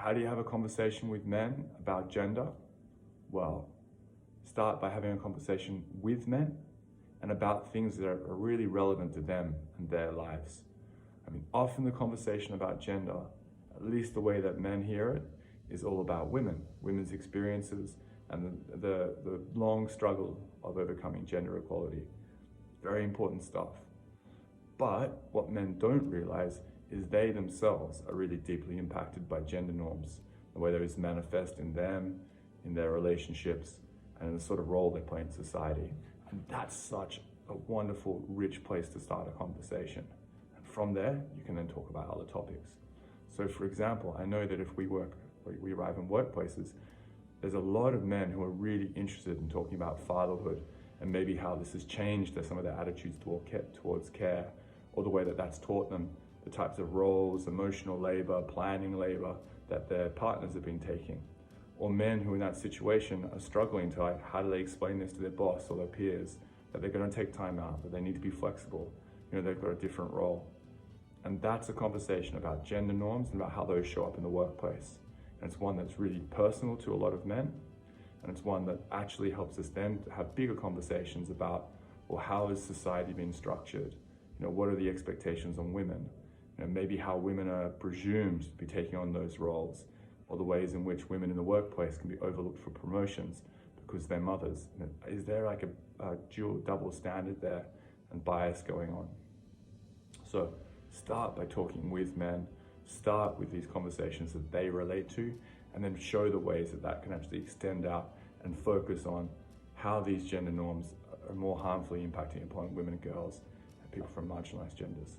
how do you have a conversation with men about gender? Well, start by having a conversation with men and about things that are really relevant to them and their lives. I mean, often the conversation about gender, at least the way that men hear it, is all about women's experiences, and the long struggle of overcoming gender equality. Very important stuff. But what men don't realize is they themselves are really deeply impacted by gender norms, the way those manifest in them, in their relationships, and in the sort of role they play in society. And that's such a wonderful, rich place to start a conversation. And from there, you can then talk about other topics. So for example, I know that if we arrive in workplaces, there's a lot of men who are really interested in talking about fatherhood and maybe how this has changed some of their attitudes towards care, or the way that that's taught them the types of roles, emotional labor, planning labor that their partners have been taking. Or men who in that situation are struggling to, like, how do they explain this to their boss or their peers, that they're going to take time out, that they need to be flexible, they've got a different role. And that's a conversation about gender norms and about how those show up in the workplace. And it's one that's really personal to a lot of men, and it's one that actually helps us then to have bigger conversations about, well, how has society been structured? What are the expectations on women? Maybe how women are presumed to be taking on those roles, or the ways in which women in the workplace can be overlooked for promotions because they're mothers. Is there like a double standard there and bias going on? So start by talking with men, start with these conversations that they relate to, and then show the ways that that can actually extend out and focus on how these gender norms are more harmfully impacting upon women and girls and people from marginalized genders.